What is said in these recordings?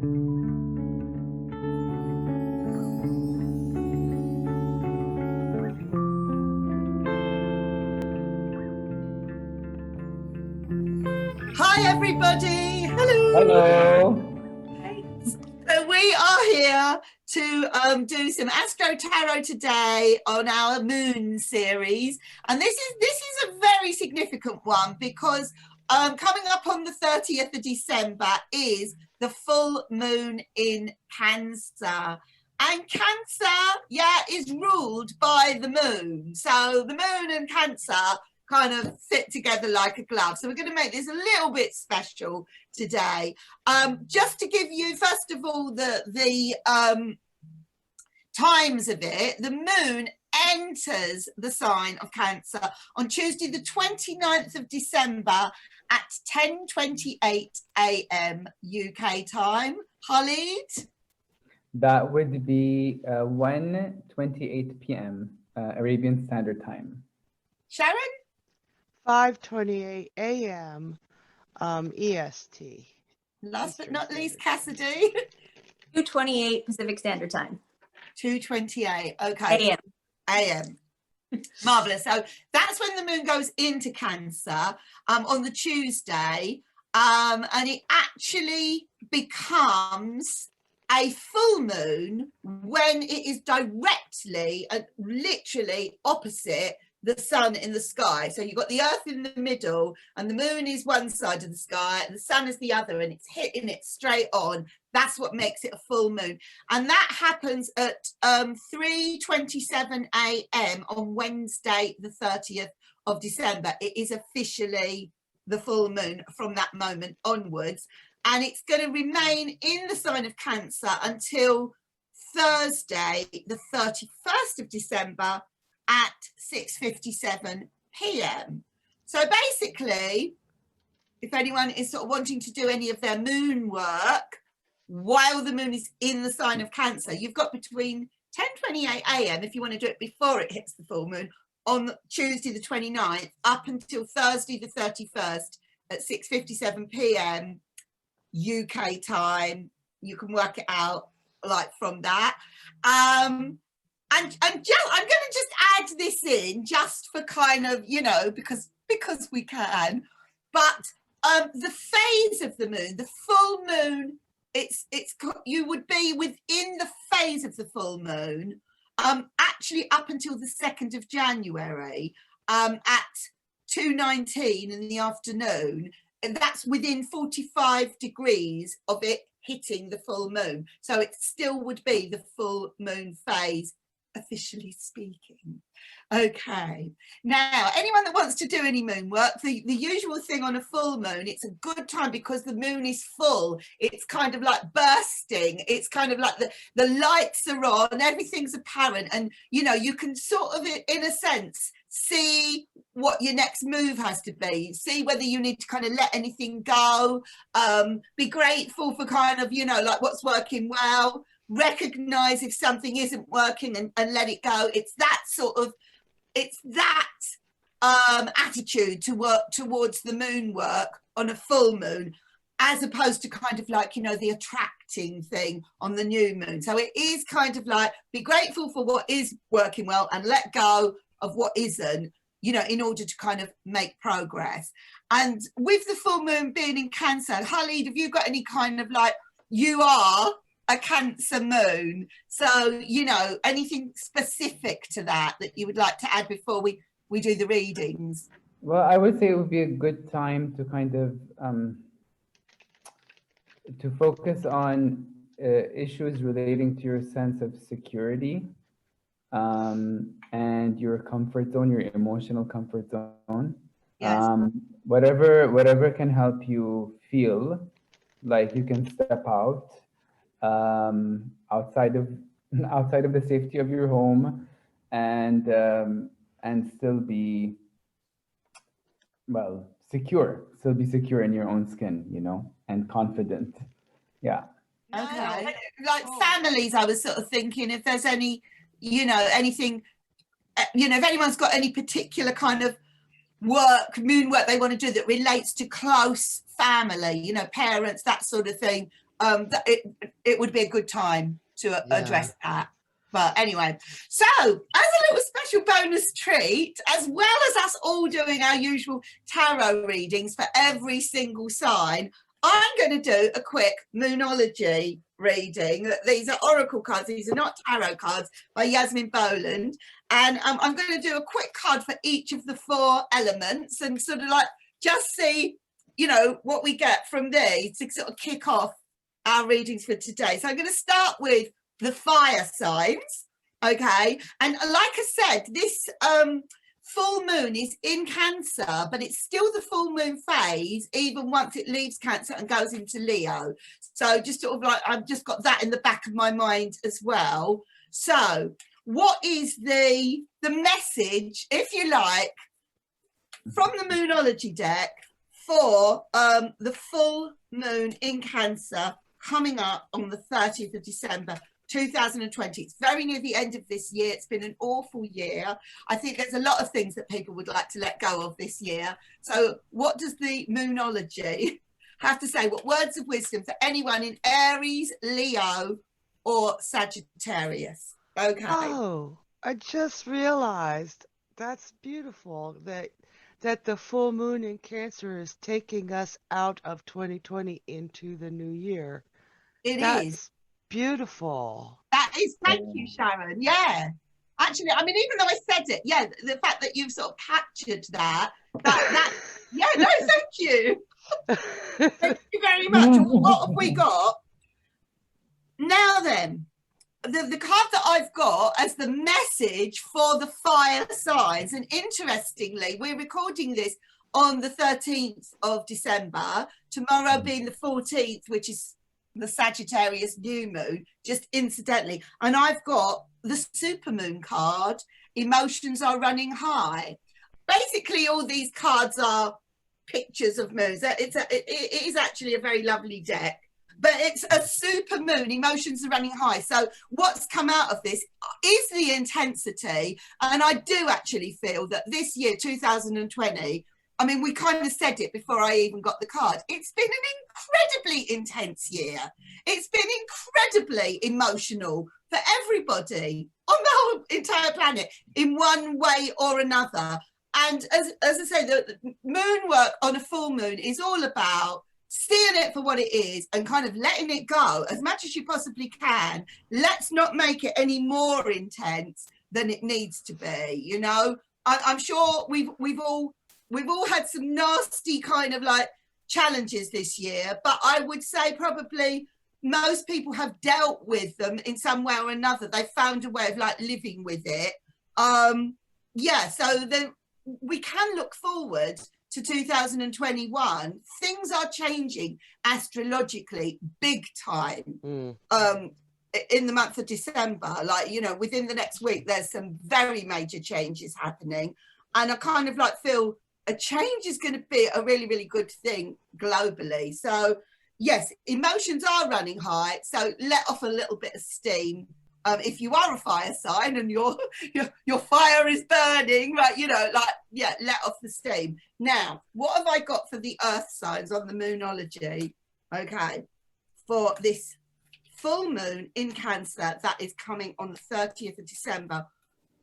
Hi everybody. Hello. Hello. So we are here to do some Astro-Tarot today on our moon series, and this is a very significant one because coming up on the 30th of December is the full moon in Cancer. And Cancer, is ruled by the moon. So the moon and Cancer kind of fit together like a glove. So we're going to make this a little bit special today. Just to give you, first of all, the times of it. The moon enters the sign of Cancer on Tuesday, the 29th of December at 10:28 a.m. UK time. Khalid? That would be 1:28 p.m. Arabian Standard Time. Sharon? 5:28 a.m. EST. Last but not least, Cassidy? 2:28 Pacific Standard Time. 2:28. Okay. AM. Marvelous. So that's when the moon goes into Cancer on the Tuesday, and it actually becomes a full moon when it is directly and literally opposite the sun in the sky. So you've got the earth in the middle and the moon is one side of the sky and the sun is the other, and it's hitting it straight on. That's what makes it a full moon, and that happens at 3:27 a.m. on Wednesday the 30th of December. It is officially the full moon from that moment onwards, and it's going to remain in the sign of Cancer until Thursday the 31st of December at 6:57 p.m. So basically, if anyone is sort of wanting to do any of their moon work while the moon is in the sign of Cancer, you've got between 10:28 a.m. if you want to do it before it hits the full moon on Tuesday the 29th up until Thursday the 31st at 6:57 p.m. UK time. You can work it out like from that. And I'm going to just add this in just for kind of, because we can. But the phase of the moon, the full moon, you would be within the phase of the full moon actually up until the 2nd of January at 2:19 in the afternoon. And that's within 45 degrees of it hitting the full moon. So it still would be the full moon phase, officially speaking. Okay, now anyone that wants to do any moon work, the usual thing on a full moon, it's a good time because the moon is full. It's kind of like bursting. It's kind of like the lights are on, everything's apparent, and you can sort of, in a sense, see what your next move has to be, see whether you need to kind of let anything go, be grateful for kind of, like what's working well, recognize if something isn't working and let it go. It's that attitude to work towards the moon work on a full moon, as opposed to kind of like, the attracting thing on the new moon. So it is kind of like, be grateful for what is working well and let go of what isn't, in order to kind of make progress. And with the full moon being in Cancer, Khalid, have you got any kind of like, you are a Cancer moon, so anything specific to that you would like to add before we do the readings? Well, I would say it would be a good time to kind of to focus on issues relating to your sense of security and your comfort zone, your emotional comfort zone. Yes. Whatever can help you feel like you can step out outside of the safety of your home and still be secure, in your own skin, and confident. Yeah. Okay. Like families, I was sort of thinking if there's any, anything, if anyone's got any particular kind of moon work they want to do that relates to close family, parents, that sort of thing. that it would be a good time to address that. But anyway, so as a little special bonus treat, as well as us all doing our usual tarot readings for every single sign, I'm going to do a quick Moonology reading. These are oracle cards. These are not tarot cards, by Yasmin Boland. And I'm going to do a quick card for each of the 4 elements and sort of like just see, you know, what we get from these to sort of kick off our readings for today. So I'm going to start with the fire signs, okay? And like I said, this full moon is in Cancer, but it's still the full moon phase even once it leaves Cancer and goes into Leo. So just sort of like, I've just got that in the back of my mind as well. So what is the message, if you like, from the Moonology deck for the full moon in Cancer coming up on the 30th of December 2020? It's very near the end of this year. It's been an awful year. I think there's a lot of things that people would like to let go of this year. So what does the Moonology have to say? What words of wisdom for anyone in Aries, Leo or Sagittarius? Okay. Oh, I just realized that's beautiful that the full moon in Cancer is taking us out of 2020 into the new year. It is Beautiful. That is, thank you, Sharon. Yeah. Actually, I mean, even though I said it, yeah, the fact that you've sort of captured that, yeah, no, thank you. Thank you very much. What have we got? Now then, the card that I've got as the message for the fire signs, and interestingly, we're recording this on the 13th of December, tomorrow being the 14th, which is the Sagittarius new moon, just incidentally, and I've got the supermoon card, emotions are running high. Basically, all these cards are pictures of moons. It is actually a very lovely deck, but it's a super moon, emotions are running high. So what's come out of this is the intensity, and I do actually feel that this year 2020, I mean, we kind of said it before I even got the card, it's been an incredibly intense year. It's been incredibly emotional for everybody on the whole entire planet in one way or another. And as I say, the moon work on a full moon is all about seeing it for what it is and kind of letting it go as much as you possibly can. Let's not make it any more intense than it needs to be. You know, I'm sure we've all had some nasty kind of like challenges this year, but I would say probably most people have dealt with them in some way or another. They found a way of like living with it. Yeah, so then we can look forward to 2021. Things are changing astrologically big time. In the month of December, like, you know, within the next week, there's some very major changes happening. And I kind of like feel a change is going to be a really, really good thing globally. So yes, emotions are running high. So let off a little bit of steam. If you are a fire sign and your fire is burning, right, you know, like, yeah, let off the steam. Now, what have I got for the earth signs on the Moonology? Okay, for this full moon in Cancer that is coming on the 30th of December,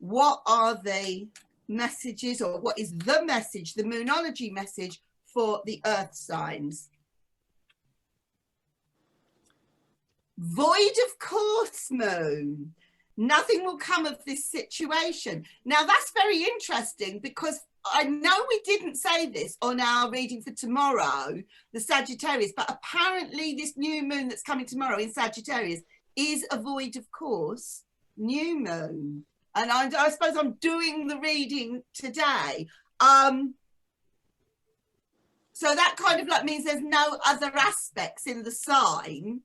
what are the messages, or what is the message, the Moonology message for the earth signs? Void of course, moon. Nothing will come of this situation. Now that's very interesting, because I know we didn't say this on our reading for tomorrow, the Sagittarius, but apparently this new moon that's coming tomorrow in Sagittarius is a void of course new moon. And I suppose I'm doing the reading today. So that kind of like means there's no other aspects in the sign,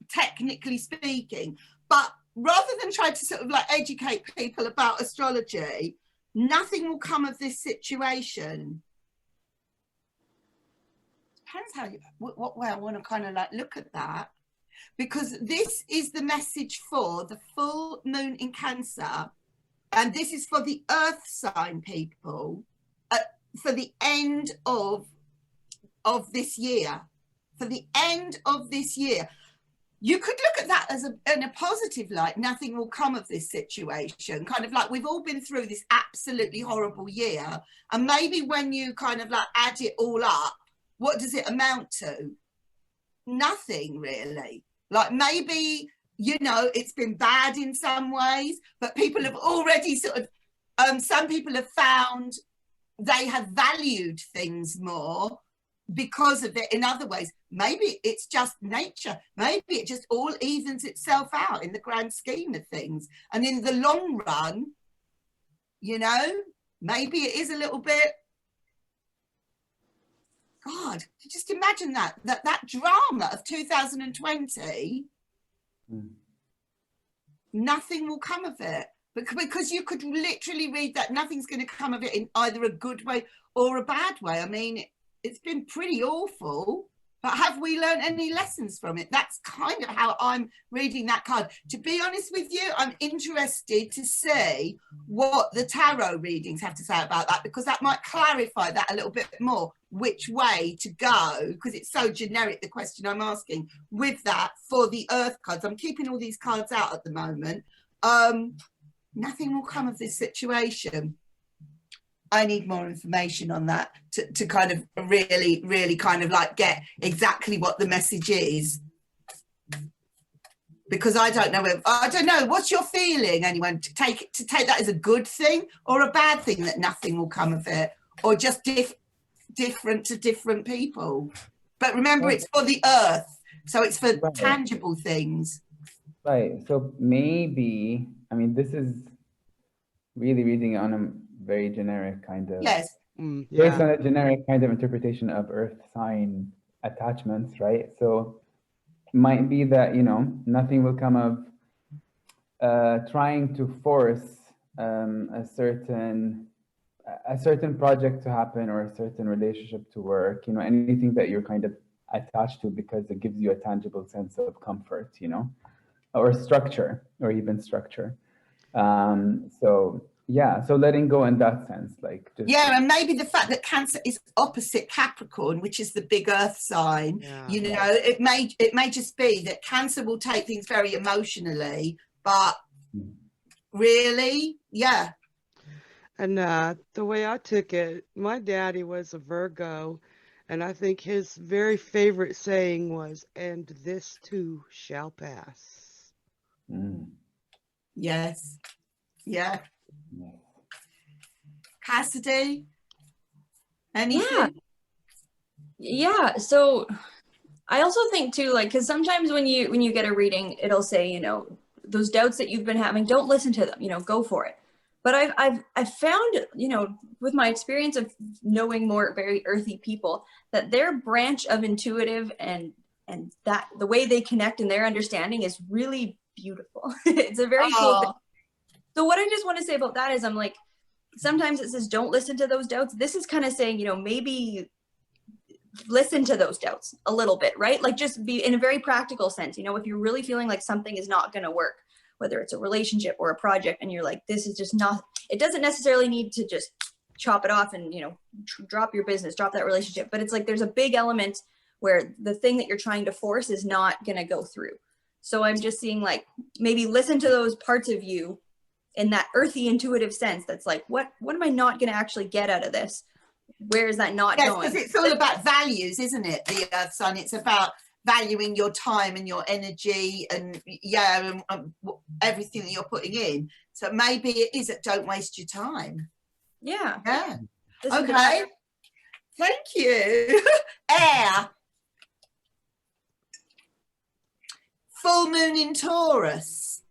technically speaking. But rather than try to sort of like educate people about astrology, nothing will come of this situation. Depends how you, what way I want to kind of like look at that. Because this is the message for the full moon in Cancer, and this is for the earth sign people, for the end of this year, for the end of this year. You could look at that as in a positive light. Nothing will come of this situation. Kind of like we've all been through this absolutely horrible year. And maybe when you kind of like add it all up, what does it amount to? Nothing really. Like maybe, you know, it's been bad in some ways, but people have already sort of, some people have found they have valued things more because of it in other ways. Maybe it's just nature. Maybe it just all evens itself out in the grand scheme of things. And in the long run, you know, maybe it is a little bit, God, just imagine that drama of 2020, nothing will come of it. Because you could literally read that nothing's going to come of it in either a good way or a bad way. I mean, it's been pretty awful, but have we learned any lessons from it? That's kind of how I'm reading that card. To be honest with you, I'm interested to see what the tarot readings have to say about that, because that might clarify that a little bit more, which way to go, because it's so generic, the question I'm asking with that for the earth cards. I'm keeping all these cards out at the moment. Nothing will come of this situation. I need more information on that to kind of really kind of like get exactly what the message is. Because I don't know, what's your feeling, anyone, to take that as a good thing or a bad thing, that nothing will come of it, or just different to different people? But remember, it's for the earth, so it's for tangible things. Right. So maybe, I mean, this is really reading on a very generic kind of, yes, based on a generic kind of interpretation of earth sign attachments, right? So it might be that, you know, nothing will come of trying to force a certain project to happen, or a certain relationship to work, you know, anything that you're kind of attached to because it gives you a tangible sense of comfort, you know, or structure, or even structure. So yeah, so letting go in that sense, like just, yeah, and maybe the fact that Cancer is opposite Capricorn, which is the big earth sign, you know, it may just be that Cancer will take things very emotionally, but really, yeah. And the way I took it, my daddy was a Virgo, and I think his very favorite saying was, "And this too shall pass." Yes. Yeah. Cassidy, anything? Yeah. So I also think too, like, because sometimes when you get a reading, it'll say, you know, those doubts that you've been having, don't listen to them, you know, go for it. But I've found, you know, with my experience of knowing more very earthy people, that their branch of intuitive and that the way they connect and their understanding is really beautiful. It's a very cool thing. So what I just want to say about that is, I'm like, sometimes it says don't listen to those doubts. This is kind of saying, you know, maybe listen to those doubts a little bit, right? Like, just be in a very practical sense, you know, if you're really feeling like something is not going to work, whether it's a relationship or a project, and you're like, this is just not, it doesn't necessarily need to just chop it off and, you know, drop your business, drop that relationship. But it's like, there's a big element where the thing that you're trying to force is not going to go through. So I'm just seeing, like, maybe listen to those parts of you in that earthy intuitive sense. That's like, what am I not going to actually get out of this? Where is that not going? Yes, because it's all about values, isn't it? The earth sign, it's about valuing your time and your energy and everything that you're putting in. So maybe it is that don't waste your time. Yeah. Okay. Thank you. Air. Full moon in Taurus.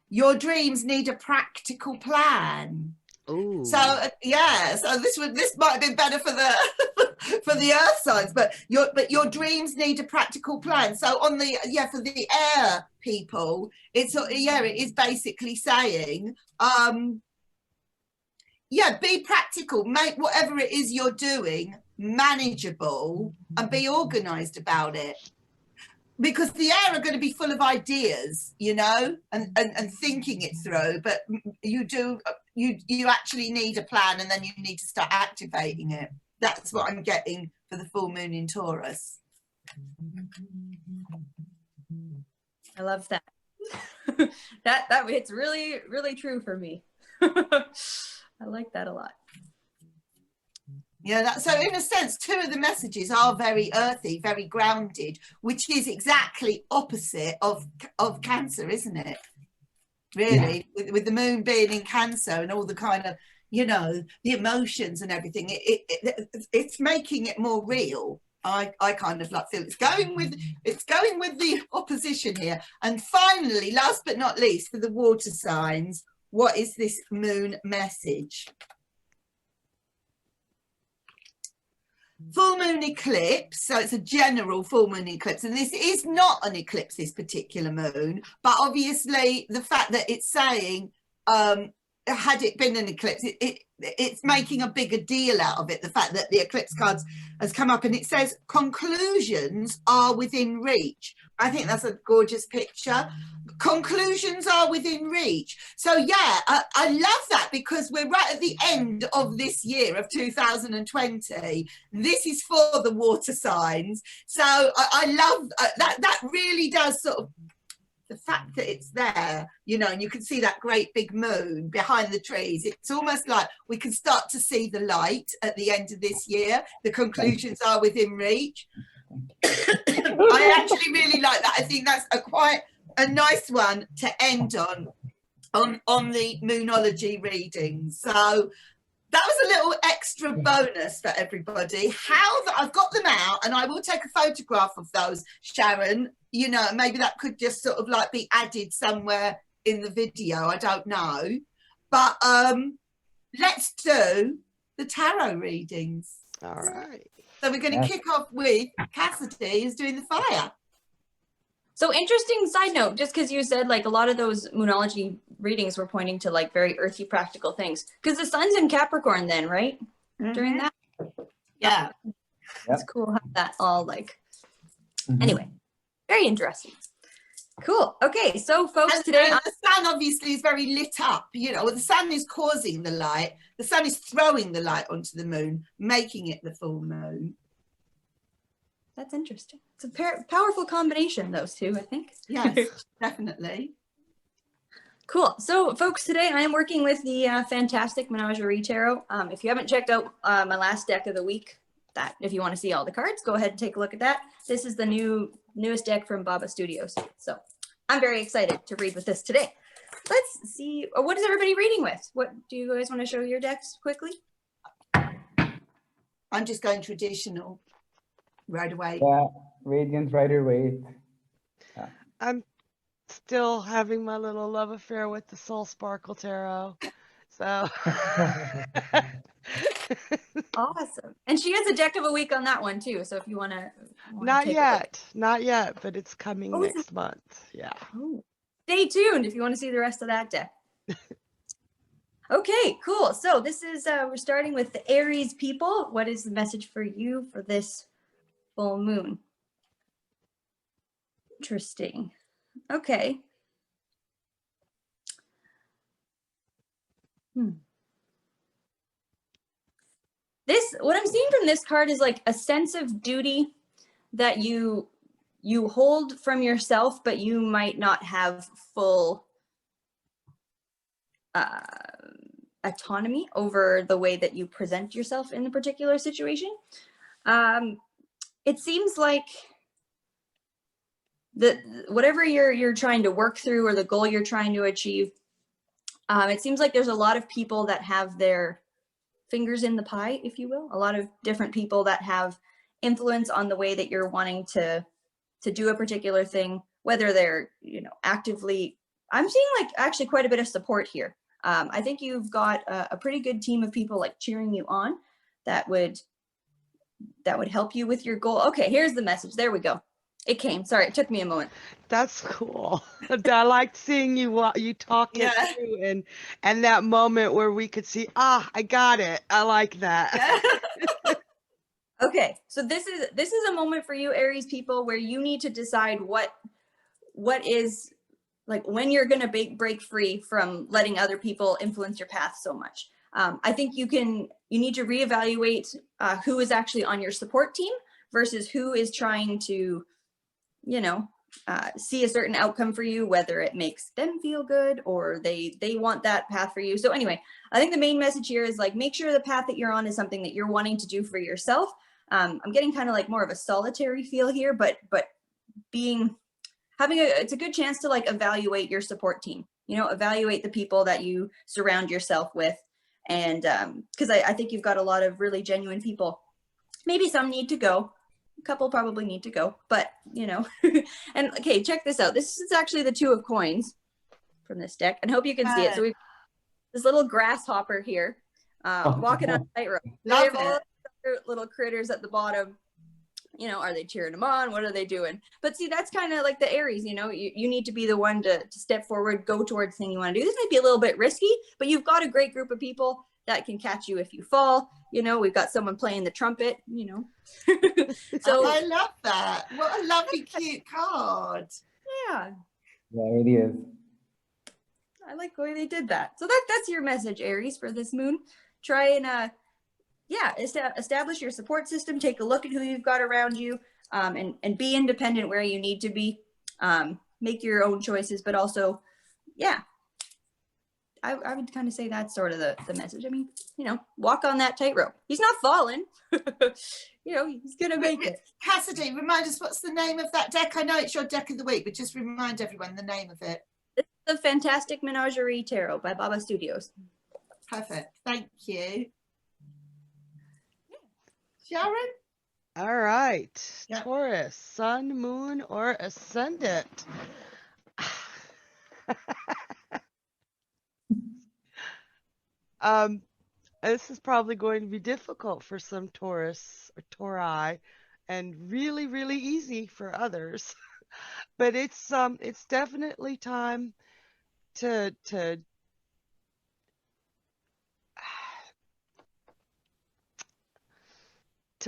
Your dreams need a practical plan. Ooh. So so this might have been better for the for the earth signs, but your dreams need a practical plan. So on the for the air people, it is basically saying be practical, make whatever it is you're doing manageable, and be organized about it. Because the air are going to be full of ideas, you know, and thinking it through, but you actually need a plan, and then you need to start activating it. That's what I'm getting for the full moon in Taurus. I love that. that it's really, really true for me. I like that a lot. Yeah, so in a sense, two of the messages are very earthy, very grounded, which is exactly opposite of Cancer, isn't it? Really, yeah. with the moon being in Cancer and all the kind of, you know, the emotions and everything, it's making it more real. I kind of like feel it's going with the opposition here. And finally, last but not least, for the water signs, what is this moon message? Full moon eclipse, so it's a general full moon eclipse, and this is not an eclipse, this particular moon, but obviously the fact that it's saying had it been an eclipse, it's making a bigger deal out of it, the fact that the eclipse cards has come up, and it says conclusions are within reach. I think that's a gorgeous picture. Conclusions are within reach. So yeah, I love that, because we're right at the end of this year of 2020. This is for the water signs. So I love that really does sort of, the fact that it's there, you know, and you can see that great big moon behind the trees. It's almost like we can start to see the light at the end of this year. The conclusions are within reach. I actually really like that. I think that's quite a nice one to end on the Moonology reading. So that was a little extra bonus for everybody. I've got them out, and I will take a photograph of those, Sharon. You know, maybe that could just sort of like be added somewhere in the video. I don't know. But let's do the tarot readings. All right. So we're going to kick off with Cassidy, who's doing the fire. So interesting side note, just because you said like a lot of those Moonology readings were pointing to like very earthy practical things, because the sun's in Capricorn then, right? Mm-hmm. During that? Yeah. It's cool how that all like, anyway, very interesting. Cool. Okay, so folks, and today the sun obviously is very lit up, you know, the sun is causing the light, the sun is throwing the light onto the moon, making it the full moon. That's interesting. It's a powerful combination, those two, I think. Yes, definitely. Cool. So, folks, today I am working with the fantastic Moonology Tarot. If you haven't checked out my last deck of the week, that if you want to see all the cards, go ahead and take a look at that. This is the newest deck from Baba Studios. So, I'm very excited to read with this today. Let's see. What is everybody reading with? What do you guys want to show your decks quickly? I'm just going traditional. Right away. Yeah, Radiant Rider Waite. I'm still having my little love affair with the Soul Sparkle Tarot. So awesome. And she has a deck of a week on that one too. So if you want to not yet, but it's coming next month. Yeah. Oh. Stay tuned if you want to see the rest of that deck. Okay, cool. So this is we're starting with the Aries people. What is the message for you for this full moon? Interesting. Okay. What I'm seeing from this card is like a sense of duty that you hold from yourself, but you might not have full autonomy over the way that you present yourself in the particular situation. It seems like whatever you're trying to work through or the goal you're trying to achieve, it seems like there's a lot of people that have their fingers in the pie, if you will. A lot of different people that have influence on the way that you're wanting to do a particular thing, whether they're, you know, actively. I'm seeing like actually quite a bit of support here. I think you've got a pretty good team of people like cheering you on that would help you with your goal. Okay, here's the message. There we go. It came. Sorry, it took me a moment. That's cool. I liked seeing you talk it through and that moment where we could see, I got it. I like that. Okay, so this is a moment for you, Aries people, where you need to decide what is like when you're going to break free from letting other people influence your path so much. I think you need to reevaluate who is actually on your support team versus who is trying to, you know, see a certain outcome for you, whether it makes them feel good or they want that path for you. So anyway, I think the main message here is like, make sure the path that you're on is something that you're wanting to do for yourself. I'm getting kind of like more of a solitary feel here, but it's a good chance to like evaluate your support team, you know, evaluate the people that you surround yourself with. And because I think you've got a lot of really genuine people. Maybe some need to go. A couple probably need to go, but you know. And okay, check this out. This is actually the 2 of coins from this deck, and hope you can see it. So we've this little grasshopper here walking on a tightrope. Love They have all it. the other little critters at the bottom. You know, are they cheering them on? What are they doing? But see, that's kind of like the Aries, you know, you need to be the one to step forward, go towards the thing you want to do. This might be a little bit risky, but you've got a great group of people that can catch you if you fall. You know, we've got someone playing the trumpet, you know. So I love that. What a lovely, cute card. yeah, Yeah, it really is. I like the way they did that. So that's your message, Aries, for this moon. Try and establish your support system. Take a look at who you've got around you, and be independent where you need to be. Make your own choices, but also, yeah, I would kind of say that's sort of the message. I mean, you know, walk on that tightrope. He's not falling. You know, he's gonna make it. Cassidy, remind us, what's the name of that deck? I know it's your deck of the week, but just remind everyone the name of it. It's the Fantastic Menagerie Tarot by Baba Studios. Perfect. Thank you. Sharon? All right. Yeah. Taurus, sun, moon, or ascendant. This is probably going to be difficult for some Taurus or Tauri, and really, really easy for others. But it's definitely time to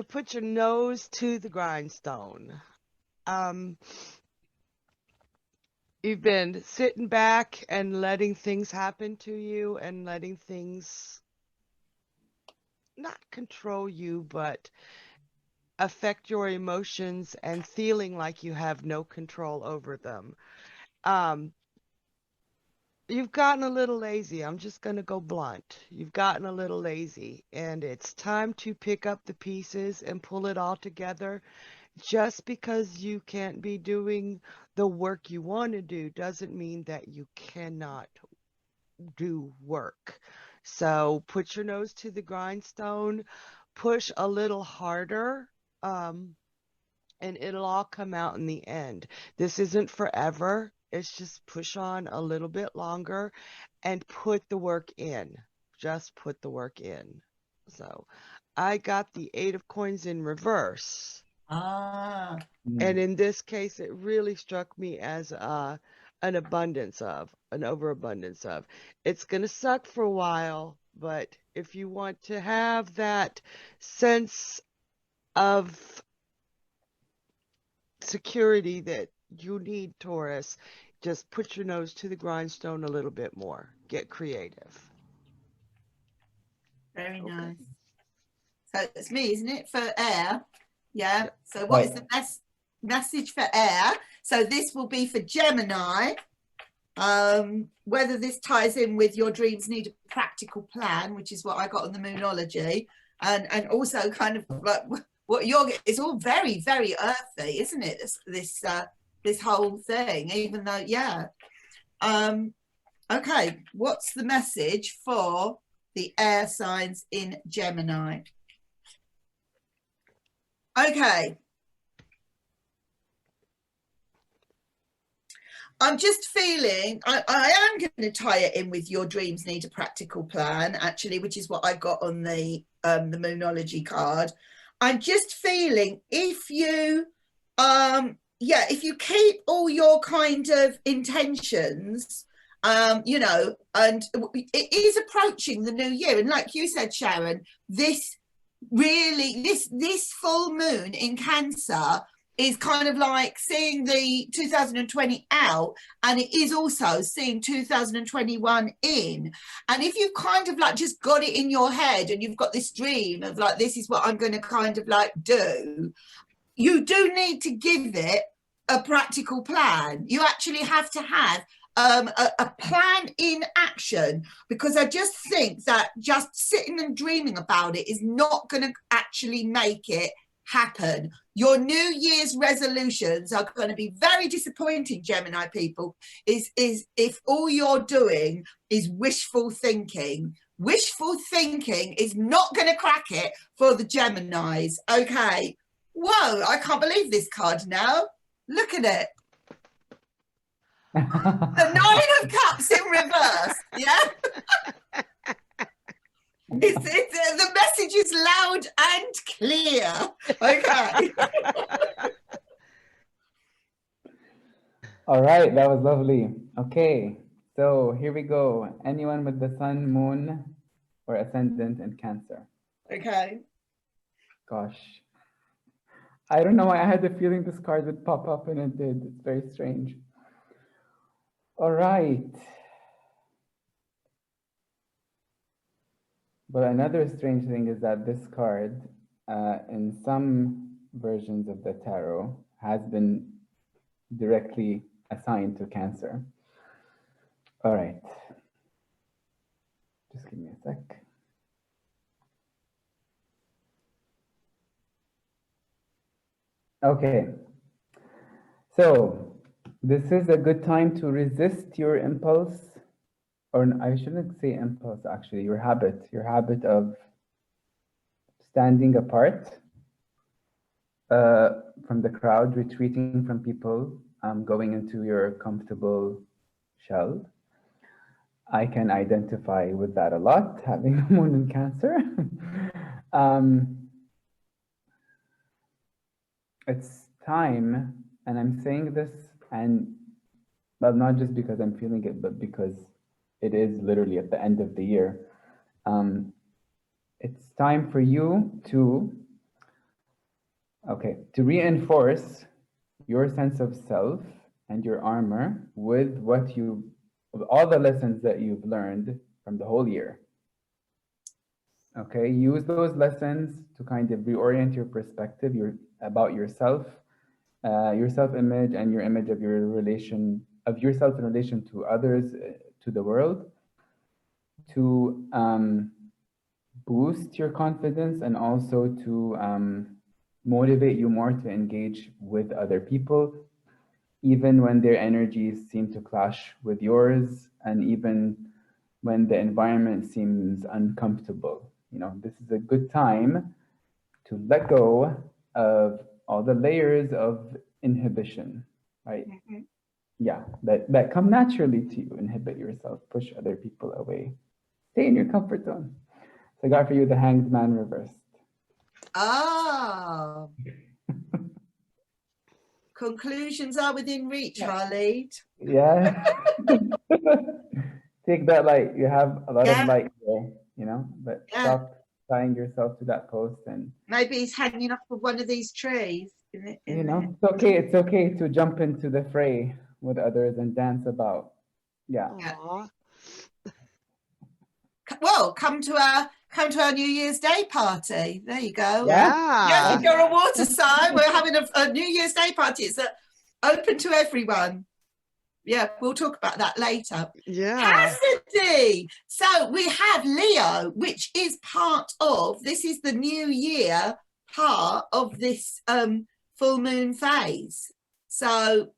put your nose to the grindstone. You've been sitting back and letting things happen to you and letting things not control you, but affect your emotions and feeling like you have no control over them. You've gotten a little lazy. I'm just going to go blunt. You've gotten a little lazy, and it's time to pick up the pieces and pull it all together. Just because you can't be doing the work you want to do doesn't mean that you cannot do work. So put your nose to the grindstone, push a little harder, and it'll all come out in the end. This isn't forever. It's just push on a little bit longer and put the work in. Just put the work in. So I got the 8 of coins in reverse. Ah. And in this case, it really struck me as an overabundance of. It's going to suck for a while, but if you want to have that sense of security that you need, Taurus, just put your nose to the grindstone a little bit more. Get creative. Very Okay. nice. So it's me, isn't it, for air? Yeah. Yep. So what is the message for air? So this will be for Gemini. Whether this ties in with your dreams need a practical plan, which is what I got on the Moonology, and also kind of like what you're, it's all very, very earthy, isn't it? This whole thing, even though, yeah. Okay, what's the message for the air signs in Gemini? Okay. I'm just feeling, I am going to tie it in with your dreams need a practical plan, actually, which is what I got on the Moonology card. I'm just feeling if you, if you keep all your kind of intentions, you know, and it is approaching the new year. And like you said, Sharon, this full moon in Cancer is kind of like seeing the 2020 out, and it is also seeing 2021 in. And if you've kind of like just got it in your head and you've got this dream of like, this is what I'm going to kind of like do, you do need to give it a practical plan. You actually have to have a plan in action, because I just think that just sitting and dreaming about it is not going to actually make it happen. Your New Year's resolutions are going to be very disappointing, Gemini people, is if all you're doing is wishful thinking. Wishful thinking is not going to crack it for the Geminis. Okay. Whoa, I can't believe this card now. Look at it. The Nine of Cups in reverse. Yeah. The message is loud and clear. Okay. All right, that was lovely. Okay, so here we go. Anyone with the sun, moon, or ascendant in Cancer? Okay. Gosh. I don't know why I had the feeling this card would pop up, and it did. It's very strange. All right. But another strange thing is that this card, in some versions of the tarot, has been directly assigned to Cancer. All right. Just give me a sec. Okay. So this is a good time to resist your impulse, or I shouldn't say impulse, actually, your habit of standing apart from the crowd, retreating from people, going into your comfortable shell. I can identify with that a lot, having a moon in Cancer. It's time, and I'm saying this, and well, not just because I'm feeling it, but because it is literally at the end of the year. It's time for you to reinforce your sense of self and your armor with all the lessons that you've learned from the whole year. Okay, use those lessons to kind of reorient your perspective about yourself, your self-image, and your image of yourself in relation to others, to the world, to boost your confidence, and also to motivate you more to engage with other people, even when their energies seem to clash with yours, and even when the environment seems uncomfortable. You know, this is a good time to let go of all the layers of inhibition, right? Mm-hmm. Yeah, that come naturally to you. Inhibit yourself, push other people away. Stay in your comfort zone. So I got for you the Hanged Man reversed. Ah. Conclusions are within reach, Harleed. Yeah. Take that light. You have a lot of light there, you know, but stop tying yourself to that post. And maybe he's hanging off of one of these trees. You know, it's okay. It's okay to jump into the fray with others and dance about. Yeah. Aww. Well, come to our New Year's Day party. There you go. Yeah. Yes, if you're a water sign, we're having a New Year's Day party. It's open to everyone. Yeah, we'll talk about that later. Yeah. Cassidy. So we have Leo, which is this is the new year part of this full moon phase. So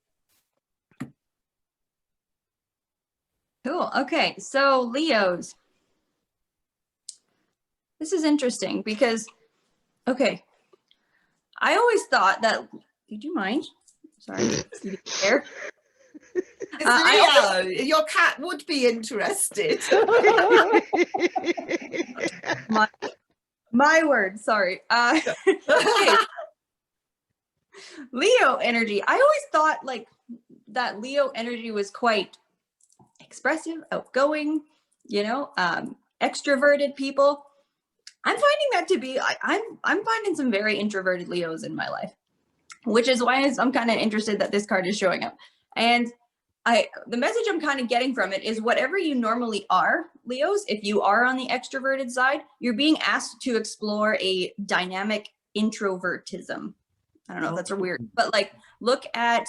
cool. Okay, so Leos. This is interesting because, okay, I always thought that. Did you mind? Sorry, there. Leo, your cat would be interested. my word, sorry. Okay. Leo energy. I always thought like that Leo energy was quite expressive, outgoing, you know, extroverted people. I'm finding that to be, I'm finding some very introverted Leos in my life, which is why I'm kind of interested that this card is showing up. And the message I'm kind of getting from it is whatever you normally are, Leos, if you are on the extroverted side, you're being asked to explore a dynamic introvertism. I don't know if that's a weird, but like look at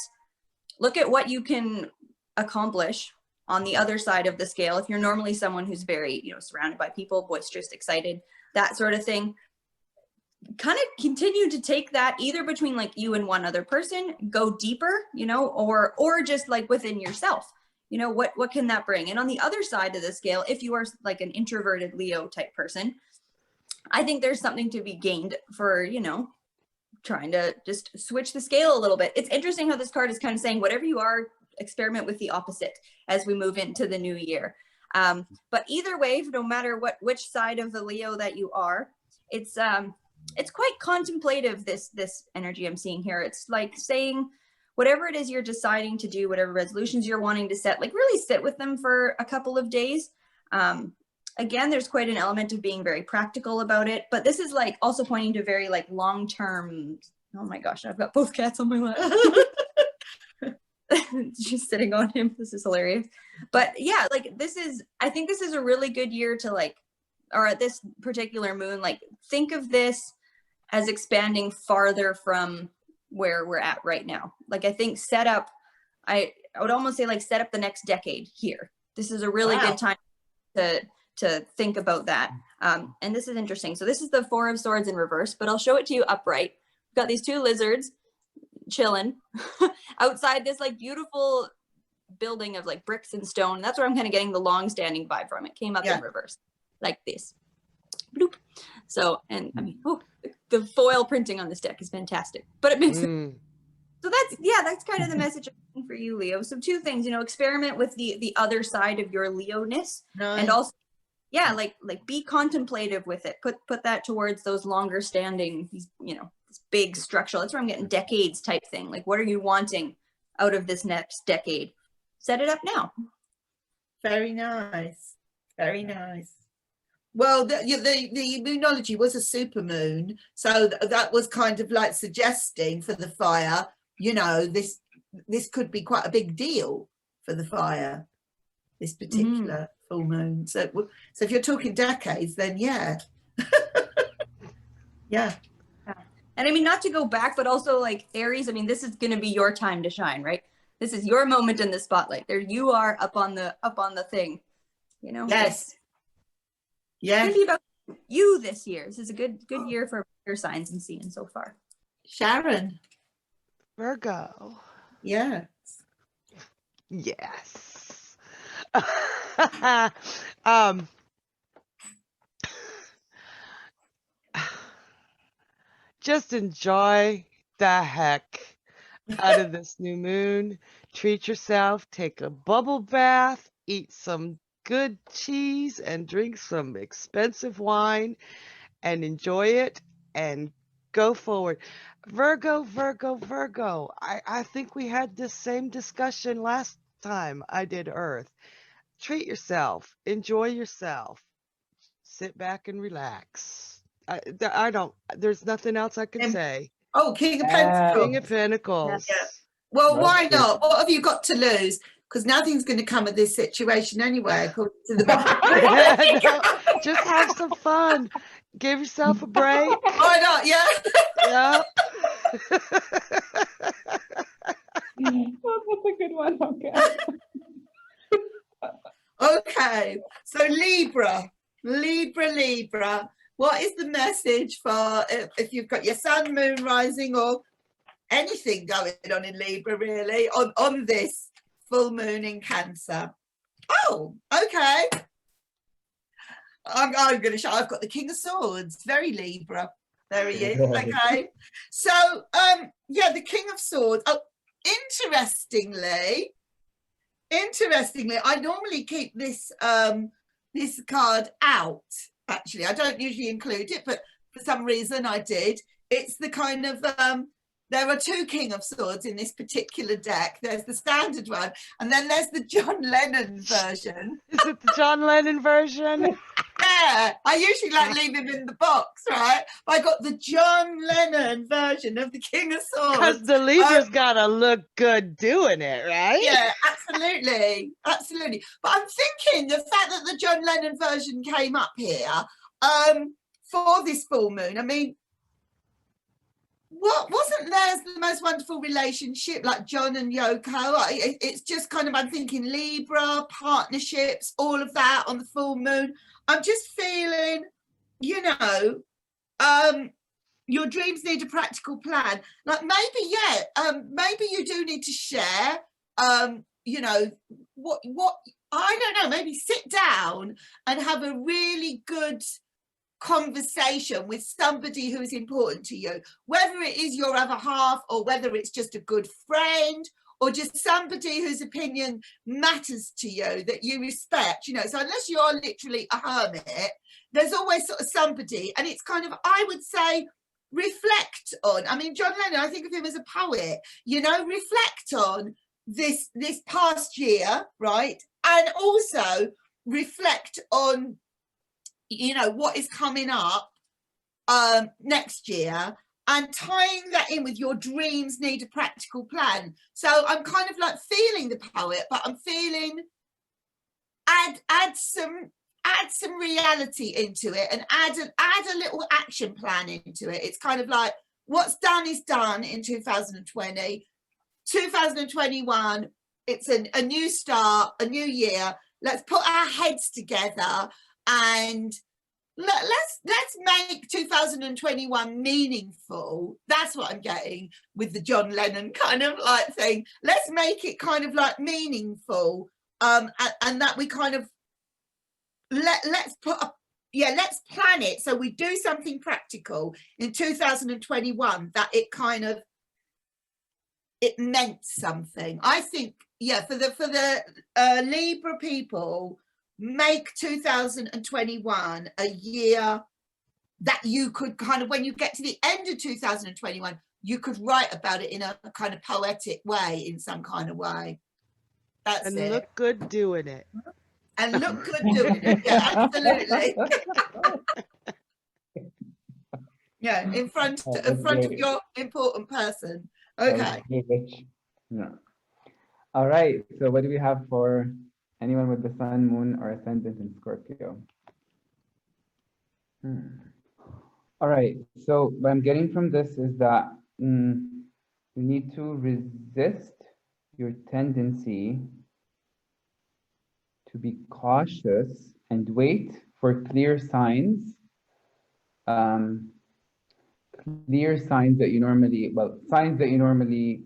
what you can accomplish on the other side of the scale. If you're normally someone who's very, you know, surrounded by people, boisterous, excited, that sort of thing, kind of continue to take that either between like you and one other person, go deeper, you know, or just like within yourself, you know, what can that bring? And on the other side of the scale, if you are like an introverted Leo type person, I think there's something to be gained for, you know, trying to just switch the scale a little bit. It's interesting how this card is kind of saying whatever you are, experiment with the opposite as we move into the new year. But either way, no matter which side of the Leo that you are, it's quite contemplative, this energy I'm seeing here. It's like saying whatever it is you're deciding to do, whatever resolutions you're wanting to set, like really sit with them for a couple of days. Again, there's quite an element of being very practical about it, but this is like also pointing to very like long-term. Oh my gosh, I've got both cats on my lap. She's sitting on him. This is hilarious. But yeah, like I think this is a really good year to like, or at this particular moon, like think of this as expanding farther from where we're at right now. Like I think I would almost say like set up the next decade here. This is a really good time to think about that. And this is interesting. So this is the Four of Swords in reverse, but I'll show it to you upright. We've got these two lizards chilling outside this like beautiful building of like bricks and stone. That's where I'm kind of getting the long-standing vibe from. It came up in reverse like this. Bloop. So, and I mean, the foil printing on this deck is fantastic, but it makes it. So that's kind of the message for you, Leo. So two things, you know, experiment with the other side of your Leo-ness. Nice. And also, like be contemplative with it. Put that towards those longer standing, you know, this big structural. That's where I'm getting decades type thing. Like, what are you wanting out of this next decade? Set it up now. Very nice. Very nice. Well, the Moonology was a super moon, so that was kind of like suggesting for the fire, you know, this could be quite a big deal for the fire, this particular full moon. So if you're talking decades, then yeah. Yeah. And I mean, not to go back, but also like Aries, I mean, this is going to be your time to shine, right? This is your moment in the spotlight. There you are up on the thing, you know? Yes. Yeah. It's going to be about you this year. This is a good year for your signs I'm seeing so far. Sharon. Virgo. Yes. Yes. Just enjoy the heck out of this new moon. Treat yourself, take a bubble bath, eat some good cheese and drink some expensive wine and enjoy it and go forward. Virgo. I think we had this same discussion last time I did Earth. Treat yourself, enjoy yourself, sit back and relax. I don't, there's nothing else I can say. Oh, King of Pentacles. King of Pentacles. Yeah. Well, why not? What have you got to lose? Because nothing's going to come of this situation anyway, according to the No, just have some fun. Give yourself a break. Why not? Yeah. Yep. That's a good one. Okay. So Libra. What is the message for if you've got your sun, moon, rising, or anything going on in Libra, really, on this full moon in Cancer? Oh, okay. I'm going to show. I've got the King of Swords. Very Libra. There he is. Okay. So, the King of Swords. Oh, interestingly, I normally keep this this card out. Actually, I don't usually include it, but for some reason I did. It's the kind of there are two King of Swords in this particular deck. There's the standard one, and then there's the John Lennon version. Is it the John Lennon version? Yeah, I usually like leave him in the box, right? But I got the John Lennon version of the King of Swords. Because the Libra's gotta look good doing it, right? Yeah, absolutely. But I'm thinking the fact that the John Lennon version came up here for this full moon, I mean, what wasn't theirs the most wonderful relationship, like John and Yoko? It's just kind of, I'm thinking Libra, partnerships, all of that on the full moon. I'm just feeling, you know, your dreams need a practical plan. Like maybe, yeah, maybe you do need to share, you know, what I don't know, maybe sit down and have a really good conversation with somebody who is important to you, whether it is your other half or whether it's just a good friend or just somebody whose opinion matters to you, that you respect, you know. So unless you're literally a hermit, there's always sort of somebody, and it's kind of, I would say, reflect on, I mean, John Lennon, I think of him as a poet, you know, reflect on this past year, right? And also reflect on, you know, what is coming up next year, and tying that in with your dreams need a practical plan. So I'm kind of like feeling the poet, but I'm feeling add some reality into it, and add a little action plan into it. It's kind of like, what's done is done in 2020. 2021, it's a new start, a new year. Let's put our heads together and let's make 2021 meaningful. That's what I'm getting with the John Lennon kind of like thing. Let's make it kind of like meaningful, and that we kind of let's plan it so we do something practical in 2021, that it meant something. I think, yeah, for the Libra people, make 2021 a year that you could kind of, when you get to the end of 2021, you could write about it in a kind of poetic way, in some kind of way. That's And it. look good doing it. And look good doing it. Yeah, absolutely. Yeah, in front of your important person. Okay. Yeah. All right. So what do we have for anyone with the sun, moon, or ascendant in Scorpio? All right. So what I'm getting from this is that you need to resist your tendency to be cautious and wait for clear signs. Clear signs that you normally, signs that you normally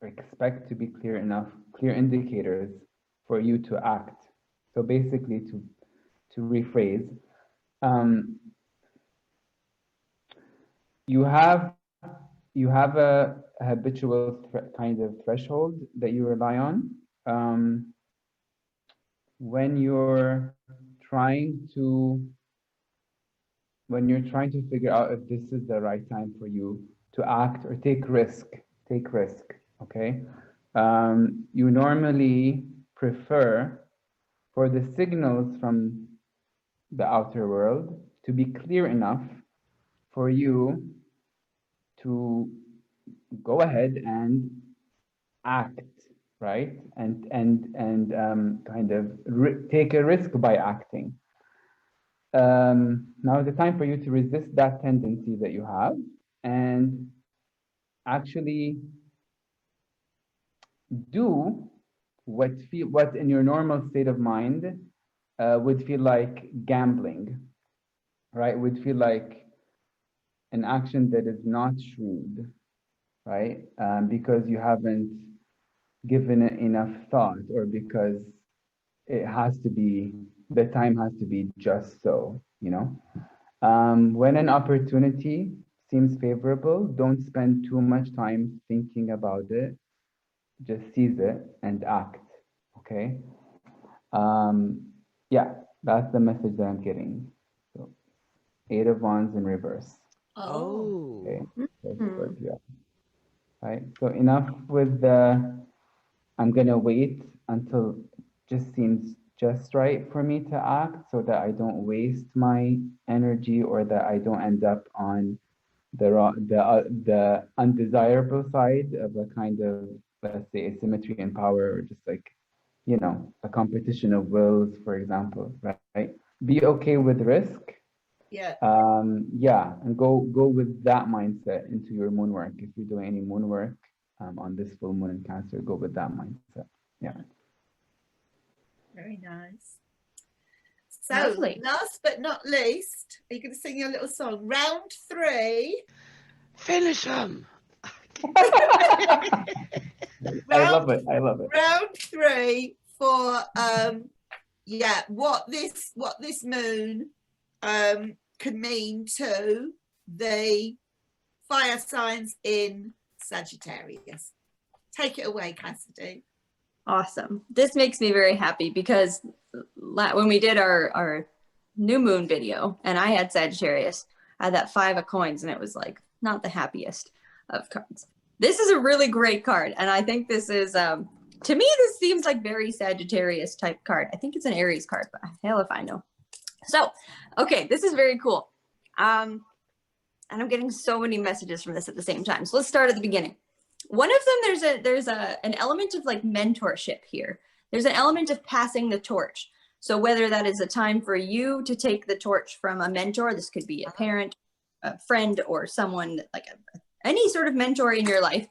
expect to be clear enough, clear indicators for you to act. So basically, to rephrase, you have a habitual kind of threshold that you rely on when you're trying to figure out if this is the right time for you to act or take risk. Okay, you normally prefer for the signals from the outer world to be clear enough for you to go ahead and act, right? And kind of take a risk by acting. Now is the time for you to resist that tendency that you have and actually do what in your normal state of mind would feel like gambling, right? Would feel like an action that is not shrewd, right? Because you haven't given it enough thought, or because it has to be, the time has to be just so, you know? When an opportunity seems favorable, don't spend too much time thinking about it. Just seize it and act, okay? Yeah, that's the message that I'm getting. So, 8 of Wands in reverse. Oh. Okay, Scorpio. Right, so enough with the, I'm gonna wait until it just seems just right for me to act so that I don't waste my energy, or that I don't end up on the undesirable side of a kind of, let's say, asymmetry in power, or just like, you know, a competition of wills, for example, right? Be okay with risk, Yeah. Yeah, and go with that mindset into your moon work. If you're doing any moon work on this full moon in Cancer, go with that mindset. Yeah. Very nice. So Lovely. last but not least, are you going to sing your little song? Round 3. Finish them. I love it. I love it. Round 3 for yeah, what this moon could mean to the fire signs in Sagittarius. Take it away, Cassidy. Awesome. This makes me very happy because when we did our new moon video and I had Sagittarius, I had that 5 of coins and it was like not the happiest of cards. This is a really great card. And I think this is, to me, this seems like very Sagittarius type card. I think it's an Aries card, but hell if I know. So, okay, this is very cool. And I'm getting so many messages from this at the same time. So let's start at the beginning. One of them, there's an element of like mentorship here. There's an element of passing the torch. So whether that is a time for you to take the torch from a mentor, this could be a parent, a friend, or someone like any sort of mentor in your life,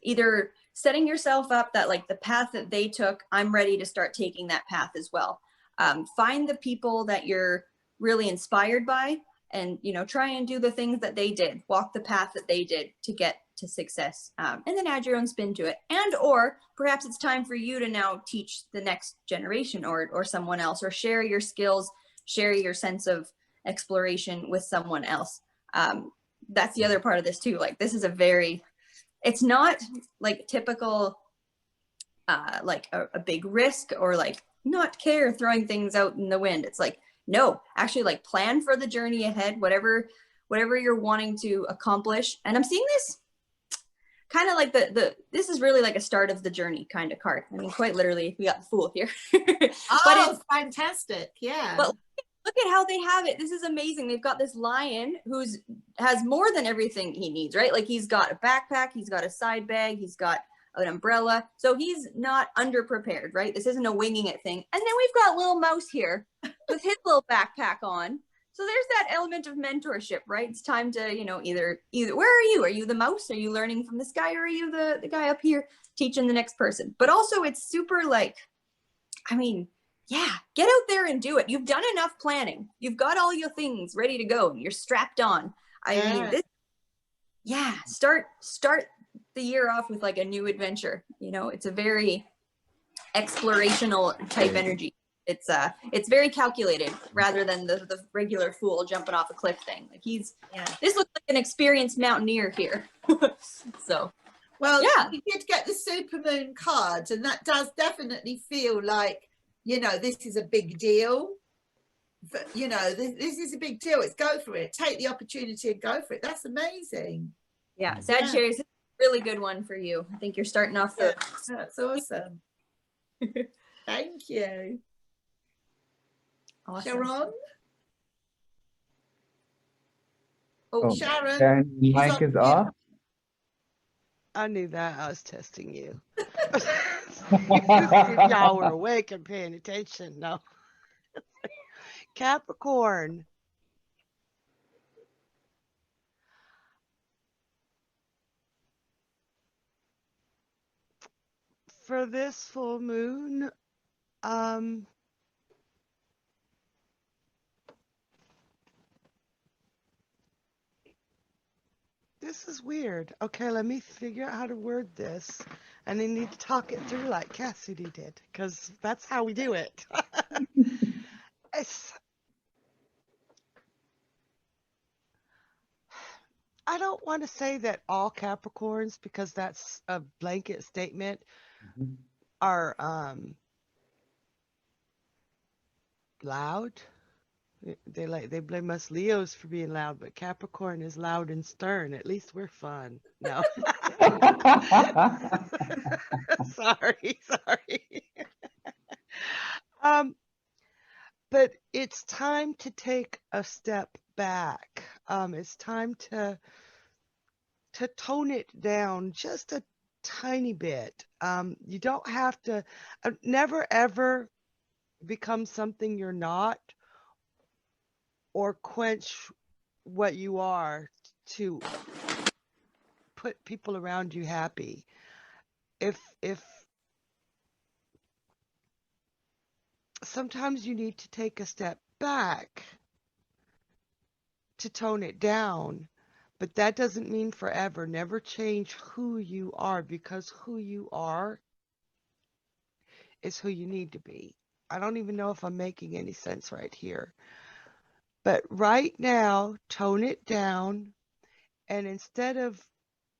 either setting yourself up that like the path that they took, I'm ready to start taking that path as well. Find the people that you're really inspired by and, you know, try and do the things that they did, walk the path that they did to get to success, and then add your own spin to it. And or perhaps it's time for you to now teach the next generation or someone else, or share your skills, share your sense of exploration with someone else. That's the other part of this too. Like this is it's not like typical, like a big risk or like not care throwing things out in the wind. It's like, no, actually like plan for the journey ahead, whatever you're wanting to accomplish. And I'm seeing this kind of like this is really like a start of the journey kind of card. I mean, quite literally, we got the Fool here. Oh, but it's fantastic. Yeah. But look at how they have it. This is amazing. They've got this lion has more than everything he needs, right? Like he's got a backpack, he's got a side bag, he's got an umbrella. So he's not underprepared, right? This isn't a winging it thing. And then we've got little Mouse here with his little backpack on. So there's that element of mentorship, right? It's time to, you know, either where are you? Are you the mouse? Are you learning from this guy? Or are you the guy up here teaching the next person? But also it's super like, I mean, yeah, get out there and do it. You've done enough planning. You've got all your things ready to go. You're strapped on. I mean, start the year off with like a new adventure. You know, it's a very explorational type energy. It's very calculated rather than the regular Fool jumping off a cliff thing. Like this looks like an experienced mountaineer here. So, well, yeah, you did get the supermoon card, and that does definitely feel like, you know, this is a big deal. But, you know, this is a big deal. It's go for it. Take the opportunity and go for it. That's amazing. Yeah, Sagittarius is a really good one for you. I think you're starting off the. That's awesome. Thank you. Awesome. Sharon? Oh, Sharon. Sharon, mic is off. I knew that. I was testing you. If y'all were awake and paying attention. No. Capricorn. For this full moon, this is weird. Okay, let me figure out how to word this. And I need to talk it through like Cassidy did, because that's how we do it. I don't want to say that all Capricorns, because that's a blanket statement, are loud. They blame us Leos for being loud, but Capricorn is loud and stern. At least we're fun. No. sorry. But it's time to take a step back. It's time to tone it down just a tiny bit. You don't have to never ever become something you're not, or quench what you are to put people around you happy. If sometimes you need to take a step back to tone it down, but that doesn't mean forever. Never change who you are, because who you are is who you need to be. I don't even know if I'm making any sense right here. But right now, tone it down, and instead of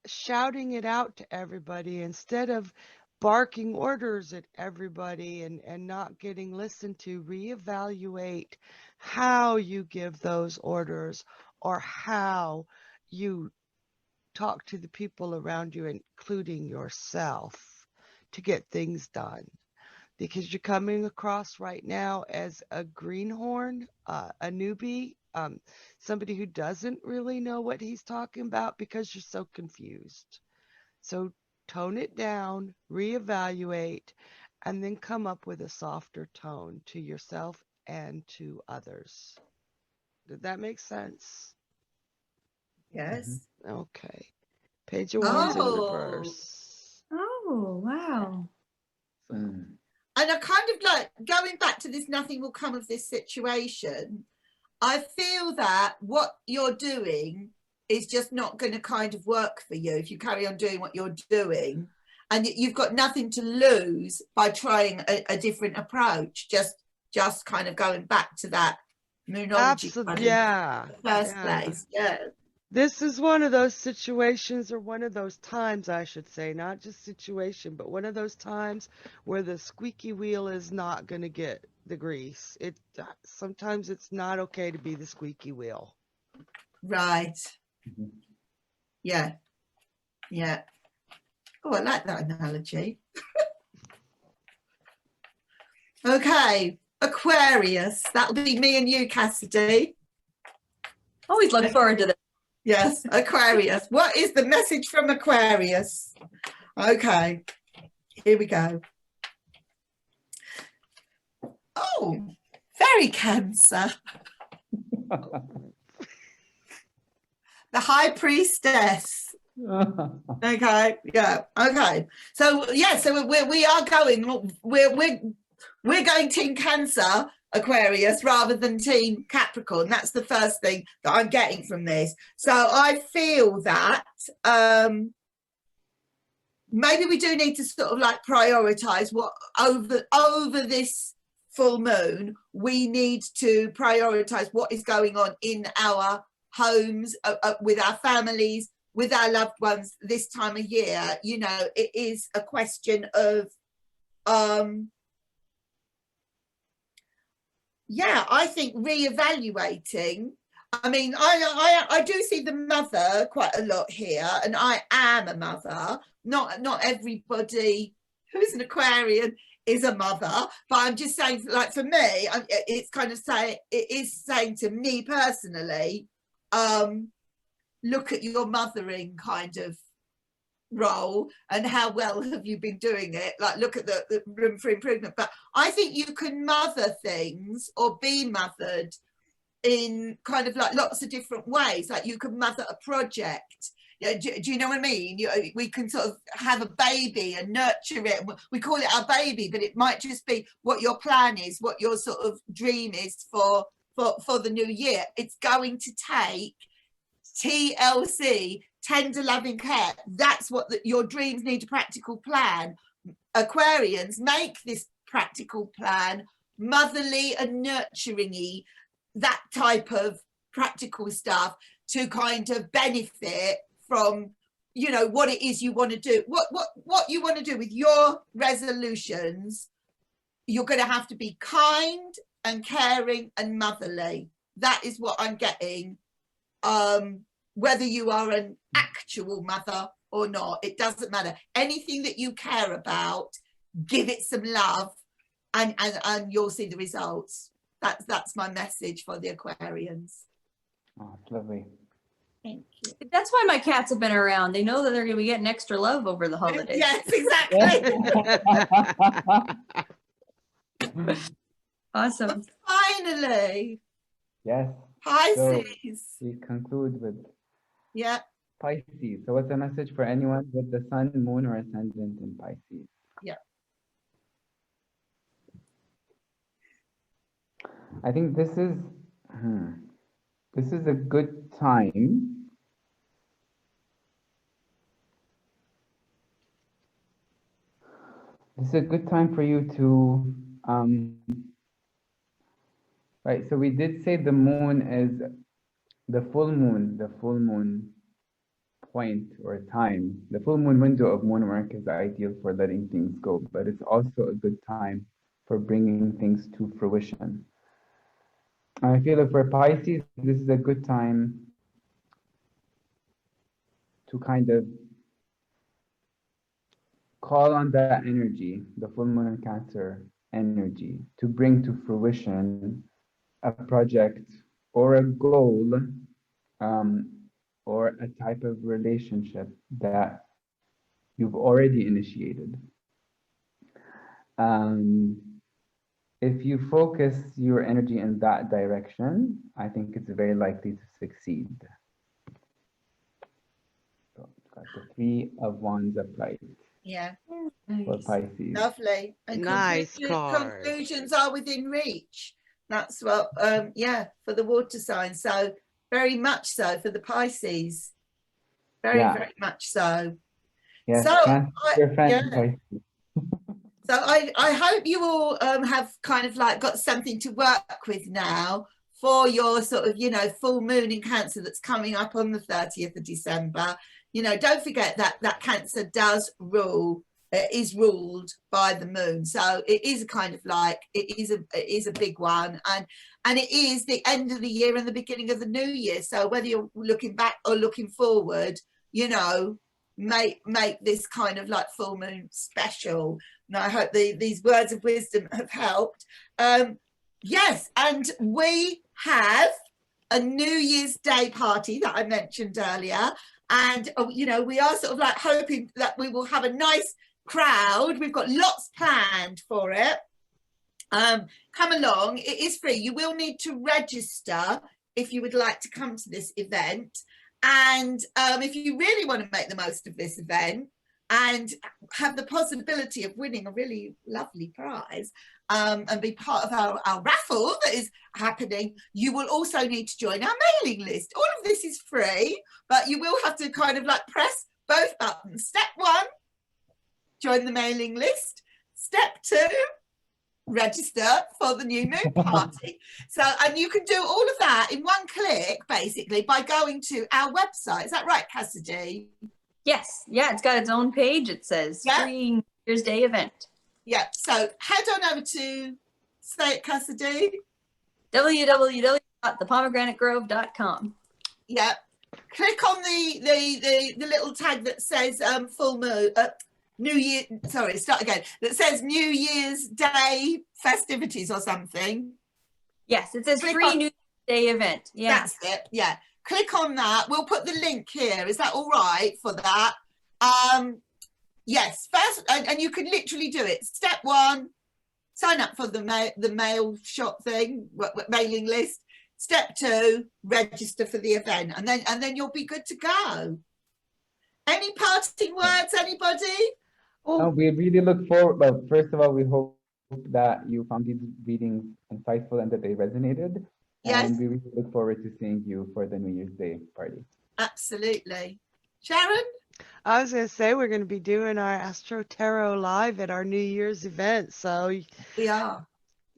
shouting it out to everybody, instead of barking orders at everybody and not getting listened to, reevaluate how you give those orders, or how you talk to the people around you, including yourself, to get things done. Because you're coming across right now as a greenhorn, a newbie, somebody who doesn't really know what he's talking about because you're so confused. So tone it down, reevaluate, and then come up with a softer tone to yourself and to others. Did that make sense? Yes. Okay. Page of Wands in Oh. reverse. Oh, wow. Mm. And I kind of like going back to this, nothing will come of this situation. I feel that what you're doing is just not going to kind of work for you if you carry on doing what you're doing. And you've got nothing to lose by trying a different approach. Just kind of going back to that Moonology kind of Yeah. first place. Yeah. This is one of those situations, or one of those times, I should say, not just situation, but one of those times where the squeaky wheel is not going to get the grease. Sometimes it's not okay to be the squeaky wheel. Right. Mhm. Yeah. Yeah. Oh, I like that analogy. Okay. Aquarius. That'll be me and you, Cassidy. Always look forward to this. Yes, Aquarius. What is the message from Aquarius? Okay, here we go. Oh, very Cancer. The High Priestess. Okay, yeah, okay. So yeah, so we are going. We're going Team Cancer, Aquarius, rather than Team Capricorn. That's the first thing that I'm getting from this. So I feel that maybe we do need to sort of like prioritize what over this full moon. We need to prioritize what is going on in our homes, with our families, with our loved ones this time of year. You know, it is a question of yeah, I think reevaluating. I mean, I do see the mother quite a lot here, and I am a mother. Not everybody who's an Aquarian is a mother, but I'm just saying, like for me, it's kind of saying, it is saying to me personally, look at your mothering kind of role and how well have you been doing it. Like, look at the room for improvement. But I think you can mother things or be mothered in kind of like lots of different ways. Like you can mother a project. Yeah, do you know what I mean? We can sort of have a baby and nurture it. We call it our baby, but it might just be what your plan is, what your sort of dream is for the new year. It's going to take TLC, tender loving care. That's what your dreams need, a practical plan. Aquarians make this practical plan motherly and nurturing-y, that type of practical stuff, to kind of benefit from, you know, what it is you want to do, what you want to do with your resolutions. You're going to have to be kind and caring and motherly. That is what I'm getting. Whether you are an actual mother or not, it doesn't matter. Anything that you care about, give it some love, and you'll see the results. That's my message for the Aquarians. Oh, lovely. Thank you. That's why my cats have been around. They know that they're going to be getting extra love over the holidays. Yes, exactly. Awesome. Finally, Yes. Pisces. We conclude with Yeah. Pisces. So what's the message for anyone with the sun, moon, or ascendant in Pisces? Yeah. I think this is a good time. This is a good time for you to right. So we did say the moon is the full moon point or time. The full moon window of moon work is ideal for letting things go, but it's also a good time for bringing things to fruition. I feel like for Pisces, this is a good time to kind of call on that energy, the full moon in Cancer energy, to bring to fruition a project or a goal or a type of relationship that you've already initiated. If you focus your energy in that direction, I think it's very likely to succeed. So it's got the 3 of Wands upright. Yeah. For Pisces. Lovely. And Nice card. conclusions are within reach. That's what, yeah, for the water sign. So very much so for the Pisces. Very, very much so. Yes, So, your friend Pisces. So I hope you all have kind of like got something to work with now for your sort of, you know, full moon in Cancer that's coming up on the 30th of December. You know, don't forget that Cancer does rule, is ruled by the moon. So it is a kind of like, it is a big one. And it is the end of the year and the beginning of the new year. So whether you're looking back or looking forward, you know, make this kind of like full moon special. And I hope these words of wisdom have helped. Yes, and we have a New Year's Day party that I mentioned earlier. And, you know, we are sort of like hoping that we will have a nice crowd. We've got lots planned for it. Come along. It is free. You will need to register if you would like to come to this event. And if you really want to make the most of this event and have the possibility of winning a really lovely prize and be part of our raffle that is happening, you will also need to join our mailing list. All of this is free, but you will have to kind of like press both buttons. Step 1, join the mailing list. Step 2, register for the new moon party. So, and you can do all of that in one click, basically, by going to our website. Is that right, Cassidy? Yes. Yeah, it's got its own page. It says free New Year's Day event. Yeah. So head on over to, say it, Cassidy. www.thepomegranate.grove.com. Yeah. Click on the little tag that says full moon. New Year, sorry, start again. That says New Year's Day festivities or something. Yes, it says free New Year's Day event. Yeah. That's it. Yeah. Click on that. We'll put the link here. Is that all right for that? Yes. First, and you can literally do it. Step 1, sign up for the mail shot thing, mailing list. Step 2, register for the event, and then you'll be good to go. Any parting words, anybody? Oh, we really look forward. Well, first of all, we hope that you found these readings insightful and that they resonated. Yes. And we really look forward to seeing you for the New Year's Day party. Absolutely. Sharon? I was going to say we're going to be doing our Astro-Tarot live at our New Year's event. So We are.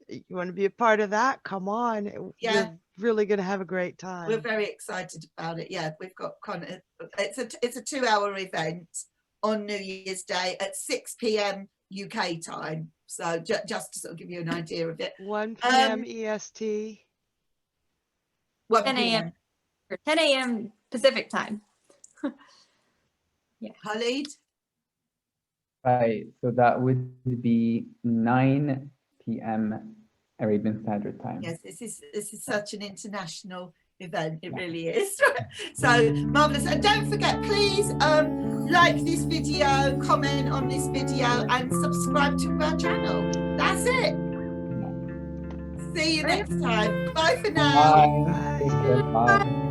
you want to be a part of that? Come on. Yeah. We're really going to have a great time. We're very excited about it. Yeah, we've got kind of, it's a 2-hour event on New Year's Day at 6 p.m. UK time. So just to sort of give you an idea of it. 1 p.m. EST. 10 a.m. 10 a.m. Pacific time. Yeah. Khalid? Right, so that would be 9 p.m. Arabian Standard Time. Yes, this is such an international event. It really is. So marvelous. And don't forget, please like this video, comment on this video, and subscribe to our channel. That's it. See you next time. Bye for now. Bye. Take care. Bye.